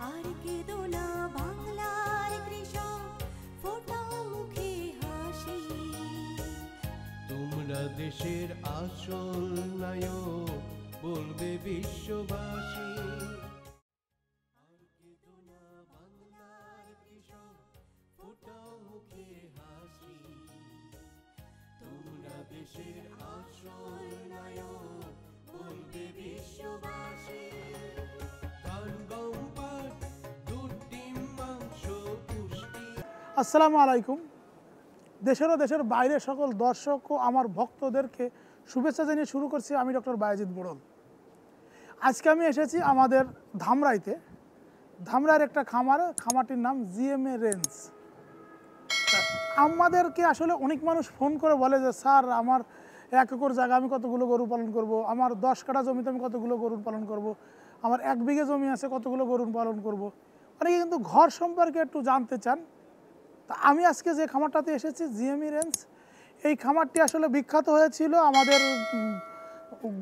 আর কেঁদো না বাংলার কৃষক, ফোটাও মুখে হাসি। তোমরা দেশের আসল নায়ক, বলবে বিশ্ববাসী। আর কেঁদো না বাংলার কৃষক, ফোটাও মুখে হাসি। তোমরা দেশের আসল নায়ক, বলবে বিশ্ববাসী। আসসালামু আলাইকুম। দেশের ও দেশের বাইরের সকল দর্শক ও আমার ভক্তদেরকে শুভেচ্ছা জানিয়ে শুরু করছি আমি ডক্টর বায়েজিদ মোরল। আজকে আমি এসেছি আমাদের ধামরাইতে। ধামরাইয়ের একটা খামারটির নাম জিএমএ রেঞ্জ। আমাদেরকে আসলে অনেক মানুষ ফোন করে বলে যে স্যার, আমার 1 একর জায়গা, আমি কতগুলো গরু পালন করব, আমার 10 কাঠা জমিতে আমি কতগুলো গরু পালন করব, আমার 1 বিঘে জমি আছে কতগুলো গরু পালন করব। অনেকে কিন্তু ঘর সম্পর্কে একটু জানতে চান। তা আমি আজকে যে খামারটাতে এসেছি জিএমই রেঞ্জ, এই খামারটি আসলে বিখ্যাত হয়েছিল আমাদের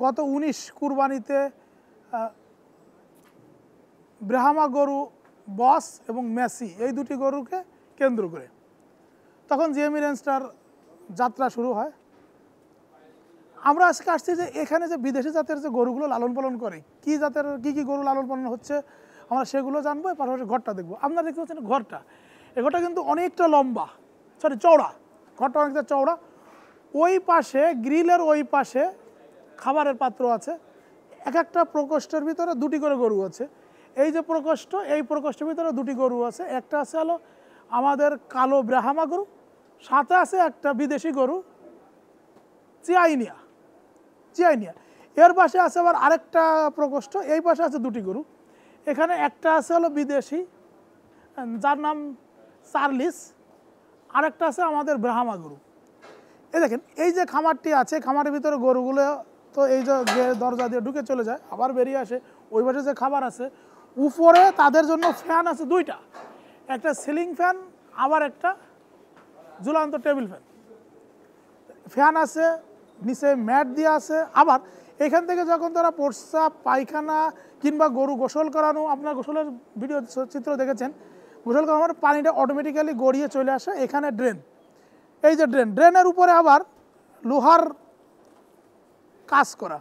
গত 19 কুরবানিতে ব্রাহ্মা গরু বস এবং মেসি, এই দুটি গরুকে কেন্দ্র করে তখন জিএমই রেঞ্জটার যাত্রা শুরু হয়। আমরা আজকে আসছি যে এখানে যে বিদেশি জাতের যে গরুগুলো লালন পালন করে, কী জাতের কী কী গরু লালন পালন হচ্ছে আমরা সেগুলো জানবো। পাশাপাশি ঘরটা দেখবো। আপনারা দেখতে পাচ্ছেন ঘরটা, এই ঘরটা কিন্তু অনেকটা লম্বা, চওড়া। ঘরটা অনেকটা চওড়া। ওই পাশে গ্রিলের ওই পাশে খাবারের পাত্র আছে। এক একটা প্রকোষ্ঠের ভিতরে 2টি করে গরু আছে। এই যে প্রকোষ্ঠ, এই প্রকোষ্ঠের ভিতরে 2টি গরু আছে। একটা আছে হলো আমাদের কালো ব্রাহ্মা গরু, সাথে আছে একটা বিদেশি গরু চিয়াইনিয়া। এর পাশে আছে আবার আরেকটা প্রকোষ্ঠ, এই পাশে আছে 2টি গরু। এখানে একটা আছে হলো বিদেশি, যার নাম চার্লিস, আরেকটা আছে আমাদের ব্রাহ্মা গরু। এই দেখেন, এই যে খামারটি আছে, খামারের ভিতরে গরুগুলো তো এই যে দরজা দিয়ে ঢুকে চলে যায়, আবার বেরিয়ে আসে। ওই পাশে যে খাবার আছে, উপরে তাদের জন্য ফ্যান আছে 2টা, একটা সিলিং ফ্যান, আবার একটা ঝুলন্ত টেবিল ফ্যান আছে, নিচে ম্যাট দিয়ে আছে। আবার এখান থেকে যখন তারা প্রস্রাব পায়খানা কিংবা গরু গোসল করানো, আপনার গোসলের ভিডিও চিত্র দেখেছেন, গোসল করানোর পানিটা অটোমেটিক্যালি গড়িয়ে চলে আসে এখানে ড্রেন। এই যে ড্রেনের উপরে আবার লোহার কাজ করা,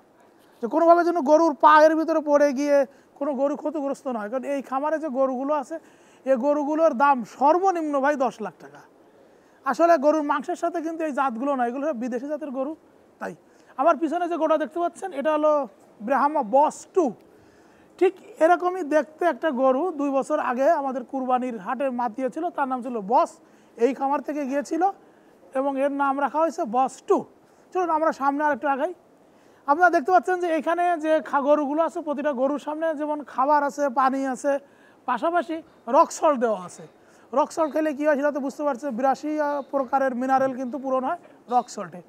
যে কোনোভাবে যেন গরুর পায়ের ভিতরে পড়ে গিয়ে কোনো গরু ক্ষতিগ্রস্ত না হয়। কারণ এই খামারে যে গরুগুলো আছে, এই গরুগুলোর দাম সর্বনিম্ন ভাই 10 লাখ টাকা। আসলে গরুর মাংসের সাথে কিন্তু এই জাতগুলো না, এগুলো বিদেশি জাতের গরু। তাই আমার পিছনে যে গরুটা দেখতে পাচ্ছেন, এটা হলো ব্রাহ্মা বস 2। ঠিক এরকমই দেখতে একটা গরু 2 বছর আগে আমাদের কুরবানির হাটে মাতিয়েছিল, তার নাম ছিল বস। এই খামার থেকে গিয়েছিল এবং এর নাম রাখা হয়েছে বস 2। চলুন আমরা সামনে আর একটু আগাই। আপনারা দেখতে পাচ্ছেন যে এখানে যে গরুগুলো আছে, প্রতিটা গরুর সামনে যেমন খাবার আছে, পানি আছে, পাশাপাশি রক সল্ট দেওয়া আছে। রক সল্ট খেলে কী হয় সেটা তো বুঝতে পারছে, 82 প্রকারের মিনারেল কিন্তু পূরণ হয় রক সল্টে।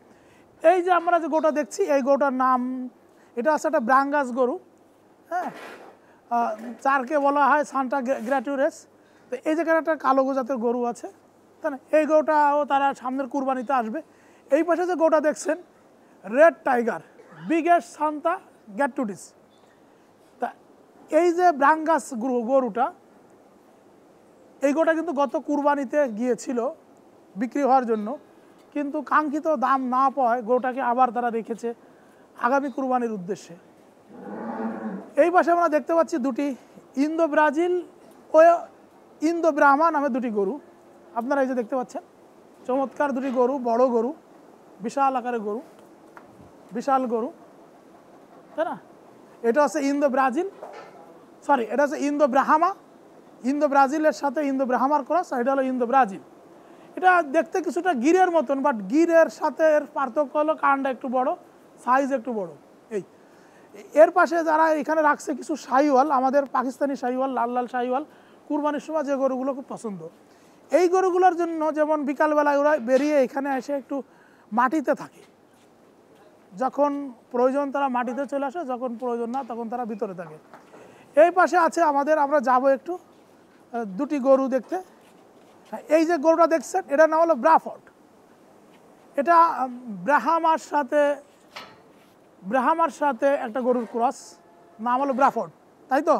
এই যে আমরা যে গরুটা দেখছি, এই গরুটার নাম, এটা আছে একটা ব্রাঙ্গাস গরু, হ্যাঁ, যারকে বলা হয় সান্টা গ্র্যাটুরেস। তো এই জায়গায় একটা কালো জাতের গরু আছে, তাই না? এই গরুটাও তারা সামনের কুরবানিতে আসবে। এই পাশে যে গরুটা দেখছেন, রেড টাইগার, বিগেস্ট সান্টা গ্র্যাটুডিস। তা এই যে ব্রাঙ্গাস গরুটা, এই গরুটা কিন্তু গত কুরবানিতে গিয়েছিল বিক্রি হওয়ার জন্য, কিন্তু কাঙ্ক্ষিত দাম না পাওয়ায় গরুটাকে আবার তারা রেখেছে আগামী কুরবানির উদ্দেশ্যে। এই পাশে আমরা দেখতে পাচ্ছি 2টি ইন্দো ব্রাজিল ও ইন্দো ব্রাহ্মা নামে 2টি গরু। আপনারা এই যে দেখতে পাচ্ছেন, চমৎকার 2টি গরু, বড় গরু, বিশাল আকারের গরু, বিশাল গরু, তাই না? এটা হচ্ছে এটা হচ্ছে ইন্দো ব্রাহ্মা। ইন্দো ব্রাজিলের সাথে ইন্দো ব্রাহ্মার ক্রস, এটা হলো ইন্দো ব্রাজিল। এটা দেখতে কিছুটা গিরের মতন, বাট গিরের সাথে এর পার্থক্য হলো কানটা একটু বড়, সাইজ একটু বড়। এর পাশে যারা এখানে রাখছে কিছু শাহিওয়াল, আমাদের পাকিস্তানি শাহিওয়াল, লাল লাল শাহিওয়াল, কুরবানির সময় যে গরুগুলো খুব পছন্দ। এই গরুগুলোর জন্য যেমন বিকালবেলায় ওরা বেরিয়ে এখানে এসে একটু মাটিতে থাকে, যখন প্রয়োজন তারা মাটিতে চলে আসে, যখন প্রয়োজন না তখন তারা ভিতরে থাকে। এই পাশে আছে আমাদের, আমরা যাব একটু 2টি গরু দেখতে। এই যে গরুটা দেখছেন, এটার নাম হলো ব্রাফড। এটা ব্রাহ্মার সাথে একটা গরুর ক্রস, নাম হলো ব্রাফড, তাই তো?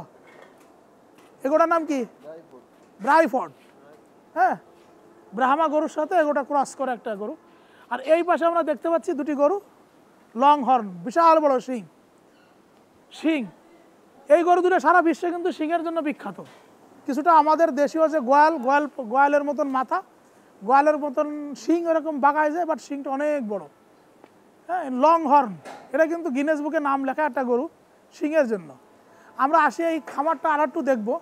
এগোটার নাম কি? ব্রাইফর্ড। হ্যাঁ, ব্রাহ্মা গরুর সাথে এগোটা ক্রস করে একটা গরু। আর এই পাশে আমরা দেখতে পাচ্ছি দুটি গরু, লং হর্ন, বিশাল বড় শিং। শিং, এই গরু দুটো সারা বিশ্বে কিন্তু শিংয়ের জন্য বিখ্যাত। কিছুটা আমাদের দেশীয় যে গোয়ালের মতন মাথা, গোয়ালের মতন শিং এরকম বাঁকায় যায়, বাট শিংটা অনেক বড়। হ্যাঁ, লং হর্ন, এটা কিন্তু গিনেস বুকে নাম লেখা একটা গরু শিংয়ের জন্য। আমরা আসি এই খামারটা আর একটু দেখবো,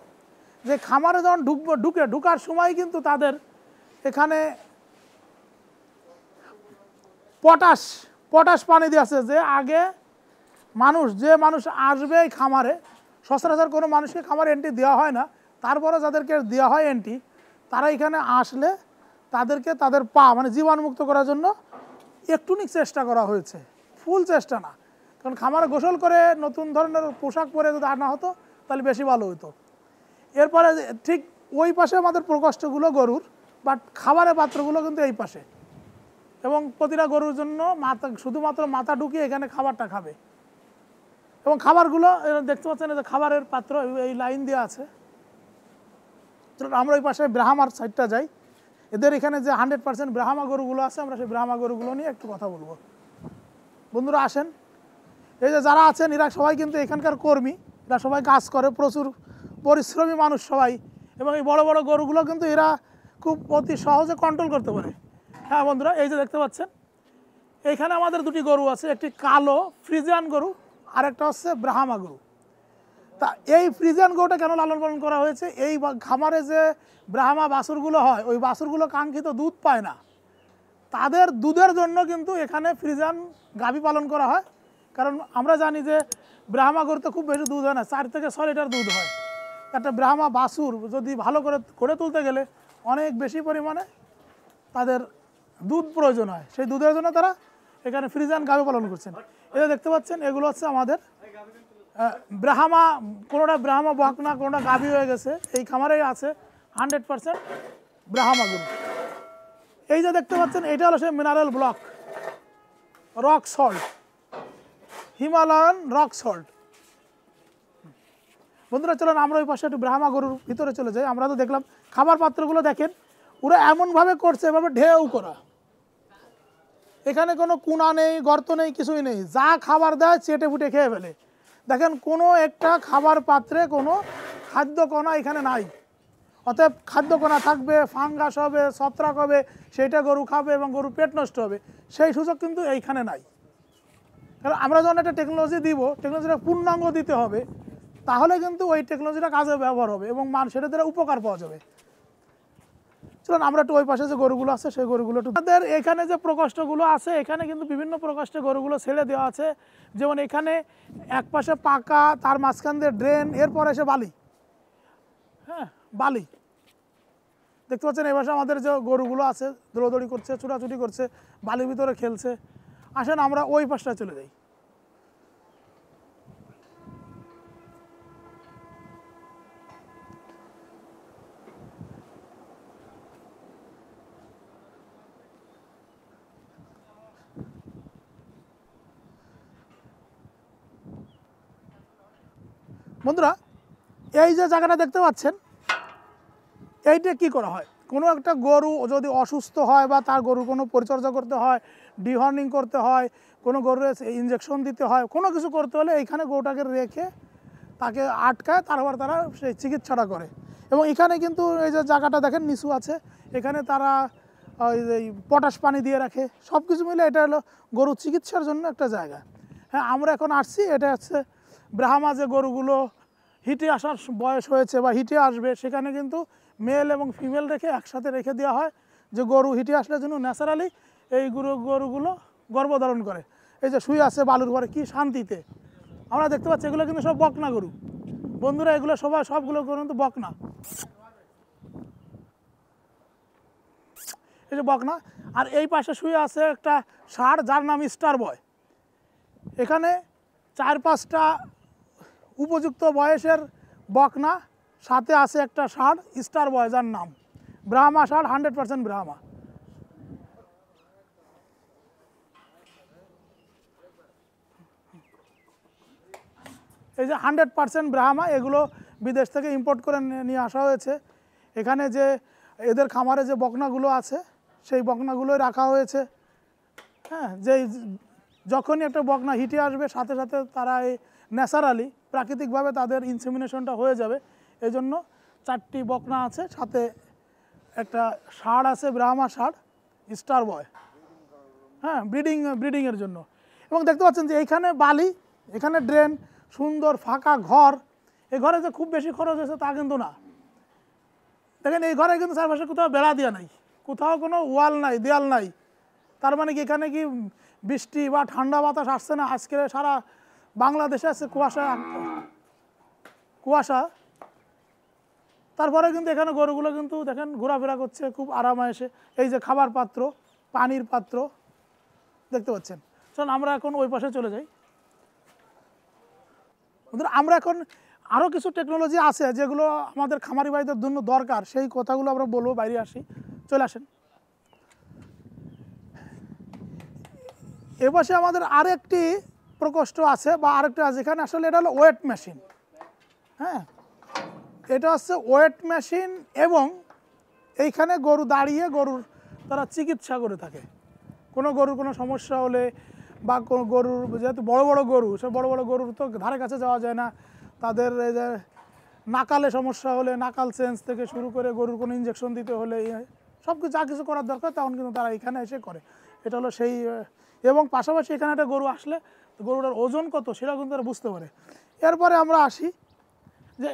যে খামারে যখন ঢুকার সময় কিন্তু তাদের এখানে পটাশ পানি দিয়ে আছে। যে আগে যে মানুষ আসবে এই খামারে, সচরাচর কোনো মানুষকে খামারে এন্ট্রি দেওয়া হয় না, তারপরে যাদেরকে দেওয়া হয় এন্ট্রি, তারা এখানে আসলে তাদেরকে তাদের পা মানে জীবাণুমুক্ত করার জন্য একটুনি চেষ্টা করা হয়েছে, ফুল চেষ্টা না। কারণ খামারে গোসল করে নতুন ধরনের পোশাক পরে যদি আনা হতো তাহলে বেশি ভালো হতো। এরপরে ঠিক ওই পাশে আমাদের প্রকোষ্ঠগুলো গরুর, বাট খাবারের পাত্রগুলো কিন্তু এই পাশে। এবং প্রতিটা গরুর জন্য শুধুমাত্র মাথা ঢুকিয়ে এখানে খাবারটা খাবে। এবং খাবারগুলো দেখতে পাচ্ছেন, যে খাবারের পাত্র এই লাইন দেওয়া আছে। আমরা ওই পাশে ব্রাহ্মার সাইডটা যাই। এদের এখানে যে 100% ব্রাহ্মা গরুগুলো আছে, আমরা সেই ব্রাহ্মা গরুগুলো নিয়ে একটু কথা বলবো। বন্ধুরা আসেন, এই যে যারা আছেন এরা সবাই কিন্তু এখানকার কর্মী, এরা সবাই কাজ করে, প্রচুর পরিশ্রমী মানুষ সবাই। এবং এই বড় বড় গরুগুলো কিন্তু এরা খুব অতি সহজে কন্ট্রোল করতে পারে। হ্যাঁ বন্ধুরা, এই যে দেখতে পাচ্ছেন এইখানে আমাদের দুটি গরু আছে, একটি কালো ফ্রিজিয়ান গরু আর একটা হচ্ছে ব্রাহ্মা গরু। তা এই ফ্রিজিয়ান গরুটা কেন লালন পালন করা হয়েছে? এই খামারে যে ব্রাহ্মা বাছুরগুলো হয়, ওই বাছুরগুলো কাঙ্ক্ষিত দুধ পায় না, তাদের দুধের জন্য কিন্তু এখানে ফ্রিজিয়ান গাভী পালন করা হয়। কারণ আমরা জানি যে ব্রাহ্মা গরুতে খুব বেশি দুধ হয় না, 4 থেকে 6 লিটার দুধ হয়। একটা ব্রাহ্মা বাছুর যদি ভালো করে গড়ে তুলতে গেলে অনেক বেশি পরিমাণে তাদের দুধ প্রয়োজন হয়, সেই দুধের জন্য তারা এখানে ফ্রিজিয়ান গাভী পালন করছেন। এটা দেখতে পাচ্ছেন, এগুলো হচ্ছে আমাদের ব্রাহ্মা, কোনোটা ব্রাহ্মা বকনা, কোনোটা গাভী হয়ে গেছে। এই খামারেই আছে 100% ব্রাহ্মা গরু। এই যে দেখতে পাচ্ছেন, এটা হলো সেই mineral block, rock salt, Himalayan rock salt. বন্ধুরা চলুন আমরা ওই পাশে একটু ব্রাহ্মা গরুর ভিতরে চলে যাই। আমরা তো দেখলাম খাবার পাত্রগুলো, দেখেন ওরা এমনভাবে করছে, এভাবে ঢেউ করা। এখানে কোনো কোনা নেই, গর্ত নেই, কিছুই নেই, যা খাবার দেয় চেটে ফুটে খেয়ে ফেলে। দেখেন কোনো একটা খাবার পাত্রে কোনো খাদ্য কণা এখানে নাই। অতএব খাদ্য কণা থাকবে, ফাঙ্গাস হবে, ছত্রাক হবে, সেইটা গরু খাবে এবং গরুর পেট নষ্ট হবে, সেই সুযোগ কিন্তু এইখানে নাই। কারণ আমরা যখন একটা টেকনোলজি দিব, টেকনোলজিটা পূর্ণাঙ্গ দিতে হবে, তাহলে কিন্তু ওই টেকনোলজিটা কাজে ব্যবহার হবে এবং সেটা দ্বারা উপকার পাওয়া যাবে। চলুন আমরা একটু ওই পাশে যে গরুগুলো আছে সেই গরুগুলো একটু। আমাদের এখানে যে প্রকোষ্ঠগুলো আছে, এখানে কিন্তু বিভিন্ন প্রকোষ্ঠে গরুগুলো ছেড়ে দেওয়া আছে। যেমন এখানে এক পাশে পাকা, তার মাঝখান দিয়ে ড্রেন, এরপর এসে বালি। হ্যাঁ, বালি দেখতে পাচ্ছেন। এই পাশে আমাদের যে গরুগুলো আছে দৌড়াদৌড়ি করছে, ছুটাছুটি করছে, বালির ভিতরে খেলছে। আসেন আমরা ওই পাশটা চলে যাই। বন্ধুরা এই যে জায়গাটা দেখতে পাচ্ছেন, এইটা কি করা হয়? কোনো একটা গরু যদি অসুস্থ হয় বা তার গরুর কোনো পরিচর্যা করতে হয়, ডিহর্নিং করতে হয়, কোনো গরুর ইঞ্জেকশন দিতে হয়, কোনো কিছু করতে হলে এইখানে গরুটাকে রেখে তাকে আটকায়, তারপর তারা সেই চিকিৎসাটা করে। এবং এখানে কিন্তু এই যে জায়গাটা দেখেন নিচু আছে, এখানে তারা এই পটাশ পানি দিয়ে রাখে। সব কিছু মিলে এটা হলো গরু চিকিৎসার জন্য একটা জায়গা। হ্যাঁ, আমরা এখন আসছি, এটা হচ্ছে ব্রাহ্মা যে গরুগুলো হিটে আসার বয়স হয়েছে বা হিটে আসবে, সেখানে কিন্তু মেল এবং ফিমেল রেখে একসাথে রেখে দেওয়া হয়, যে গরু হিটে আসলে যেন ন্যাচারালি এই গরুগুলো গর্ভধারণ করে। এই যে শুয়ে আছে বালুর ঘরে, কি শান্তিতে আমরা দেখতে পাচ্ছি। এগুলো কিন্তু সব বকনা গরু বন্ধুরা, এগুলো সবগুলো গরু কিন্তু বকনা। এই যে বকনা। আর এই পাশে শুয়ে আছে একটা ষাঁড়, যার নাম স্টার বয়। এখানে 4-5টা উপযুক্ত বয়সের বকনা, সাথে আছে একটা ষাঁড় স্টার বয়, যার নাম ব্রাহ্মা ষাঁড়, 100% ব্রাহ্মা। এই যে 100% ব্রাহ্মা, এগুলো বিদেশ থেকে ইম্পোর্ট করে নিয়ে আসা হয়েছে। এখানে যে এদের খামারে যে বকনাগুলো আছে সেই বকনাগুলোই রাখা হয়েছে। হ্যাঁ, যে যখনই একটা বকনা হিটে আসবে সাথে সাথে তারা এই ন্যাচারালি প্রাকৃতিকভাবে তাদের ইনসেমিনেশনটা হয়ে যাবে। এই জন্য 4টি বকনা আছে, সাথে একটা ষাঁড় আছে, ব্রাহ্মা ষাঁড়, স্টার বয়, হ্যাঁ, ব্রিডিংয়ের জন্য। এবং দেখতে পাচ্ছেন যে এইখানে বালি, এখানে ড্রেন, সুন্দর ফাঁকা ঘর। এই ঘরে যে খুব বেশি খরচ হয়েছে তা কিন্তু না। দেখেন এই ঘরে কিন্তু চারপাশে কোথাও বেড়া দেওয়া নাই, কোথাও কোনো ওয়াল নাই, দেয়াল নাই। তার মানে কি এখানে কি বৃষ্টি বা ঠান্ডা বাতাস আসছে না? আজকে সারা বাংলাদেশে আছে কুয়াশা। তারপরে কিন্তু এখানে গরুগুলো কিন্তু দেখেন ঘোরাফেরা করছে খুব আরামায়েসে। এই যে খাবার পাত্র, পানির পাত্র দেখতে পাচ্ছেন। চলুন আমরা এখন ওই পাশে চলে যাই। আমরা এখন আরও কিছু টেকনোলজি আছে যেগুলো আমাদের খামারি ভাইদের জন্য দরকার, সেই কথাগুলো আমরা বলবো। বাইরে আসি, চলে আসেন। এ পাশে আমাদের আরেকটি প্রকোষ্ঠ আছে বা আরেকটা আছে, এখানে আসলে এটা হলো ওয়েট মেশিন। হ্যাঁ, এটা হচ্ছে ওয়েট মেশিন এবং এইখানে গরু দাঁড়িয়ে গরুর তারা চিকিৎসা করে থাকে। কোনো গরুর কোনো সমস্যা হলে বা কোনো গরুর, যেহেতু বড় বড় গরু, সে বড় বড় গরুর তো ধারে কাছে যাওয়া যায় না, তাদের এই যে নাকালে সমস্যা হলে নাকাল চেঞ্জ থেকে শুরু করে গরুর কোনো ইঞ্জেকশন দিতে হলে সব কিছু যা কিছু করার দরকার তখন কিন্তু তারা এখানে এসে করে। এটা হলো সেই। এবং পাশাপাশি এখানে একটা গরু আসলে গরুটার ওজন কত সেটা কিন্তু তারা বুঝতে পারে। এরপরে আমরা আসি যে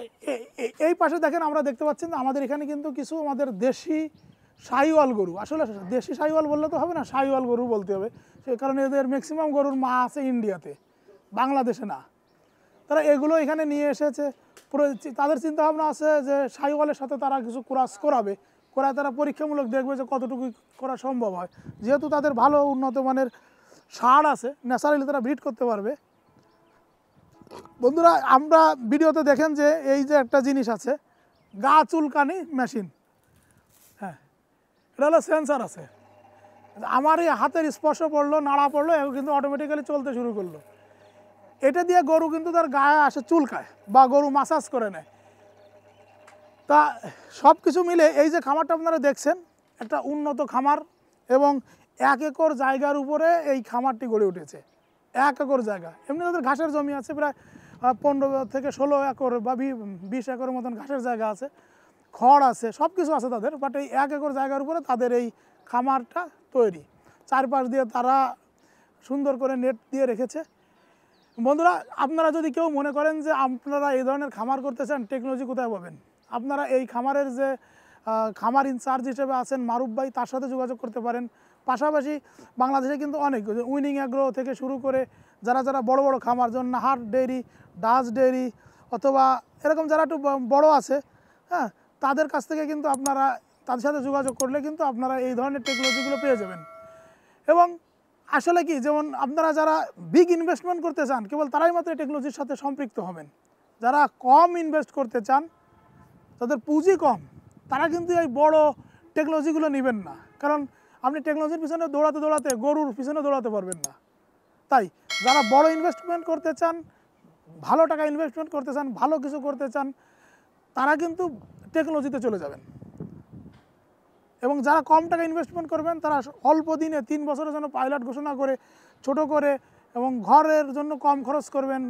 এই পাশে দেখেন, আমরা দেখতে পাচ্ছেন যে আমাদের এখানে কিন্তু কিছু আমাদের দেশি শাহিওয়াল গরু, আসলে দেশি শাহিওয়াল বললে তো হবে না, শাহিওয়াল গরু বলতে হবে। সেই কারণে এদের ম্যাক্সিমাম গরুর মা আছে ইন্ডিয়াতে, বাংলাদেশে না। তারা এগুলো এখানে নিয়ে এসেছে। তাদের চিন্তাভাবনা আছে যে শাহিওয়ালের সাথে তারা কিছু ক্রস করাবে, করায় তারা পরীক্ষামূলক দেখবে যে কতটুকু করা সম্ভব হয়। যেহেতু তাদের ভালো উন্নত মানের ষাঁড় আছে, ন্যাচারালি তারা ব্রিড করতে পারবে। বন্ধুরা, আমরা ভিডিওতে দেখেন যে এই যে একটা জিনিস আছে, গা চুলকানি মেশিন। হ্যাঁ, এটা হলো সেন্সার আছে। আমার এই হাতের স্পর্শ পড়লো, নাড়া পড়লো, এগুলো কিন্তু অটোমেটিক্যালি চলতে শুরু করলো। এটা দিয়ে গরু কিন্তু তার গায়ে আসে চুলকায় বা গরু মাসাজ করে নেয়। তা সব কিছু মিলে এই যে খামারটা আপনারা দেখছেন, একটা উন্নত খামার এবং 1 একর জায়গার উপরে এই খামারটি গড়ে উঠেছে। 1 একর জায়গা। এমনি তাদের ঘাসের জমি আছে প্রায় 15 থেকে 16 একর বা 20 একরের মতন ঘাসের জায়গা আছে, খড় আছে, সব কিছু আছে তাদের। বাট এই 1 একর জায়গার উপরে তাদের এই খামারটা তৈরি। চারপাশ দিয়ে তারা সুন্দর করে নেট দিয়ে রেখেছে। বন্ধুরা, আপনারা যদি কেউ মনে করেন যে আপনারা এই ধরনের খামার করতে চান, টেকনোলজি কোথায় পাবেন? আপনারা এই খামারের যে খামার ইনচার্জ হিসেবে আছেন মারুফ ভাই, তার সাথে যোগাযোগ করতে পারেন। পাশাপাশি বাংলাদেশে কিন্তু অনেক উইনিং অ্যাগ্রো থেকে শুরু করে যারা যারা বড় বড় খামার, যেমন নাহার ডেয়ারি, ডাচ ডেয়ারি অথবা এরকম যারা একটু বড় আছে, হ্যাঁ, তাদের কাছ থেকে কিন্তু আপনারা তাদের সাথে যোগাযোগ করলে কিন্তু আপনারা এই ধরনের টেকনোলজিগুলো পেয়ে যাবেন। এবং আসলে কি, যেমন আপনারা যারা বিগ ইনভেস্টমেন্ট করতে চান, কেবল তারাই মাত্র টেকনোলজির সাথে সম্পৃক্ত হবেন। যারা কম ইনভেস্ট করতে চান, তাদের পুঁজি কম, তারা কিন্তু এই বড় টেকনোলজিগুলো নেবেন না। কারণ আপনি টেকনোলজির পিছনে দৌড়াতে দৌড়াতে গরুর পিছনে দৌড়াতে পারবেন না। তাই যারা বড় ইনভেস্টমেন্ট করতে চান, ভালো টাকা ইনভেস্টমেন্ট করতে চান, ভালো কিছু করতে চান, তারা কিন্তু টেকনোলজিতে চলে যাবেন। এবং যারা কম টাকা ইনভেস্টমেন্ট করবেন, তারা অল্প দিনে 3 বছরের জন্য পাইলট ঘোষণা করে ছোট করে এবং ঘরের জন্য কম খরচ করবেন,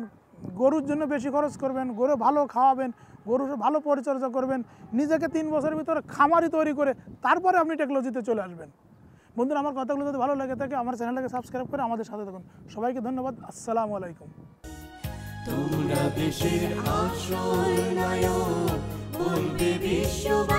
গরুর জন্য বেশি খরচ করবেন, গরু ভালো খাওয়াবেন, গরুর ভালো পরিচর্যা করবেন, নিজেকে 3 বছরের ভিতরে খামারি তৈরি করে তারপরে আপনি টেকনোলজিতে চলে আসবেন। বন্ধুরা, আমার কথাগুলো যদি ভালো লাগে থাকে আমার চ্যানেলটাকে সাবস্ক্রাইব করে আমাদের সাথে থাকুন। সবাইকে ধন্যবাদ। আসসালামু আলাইকুম। তোমরা দেশের আসল নায়ক, বলবে বিশ্ববাসী।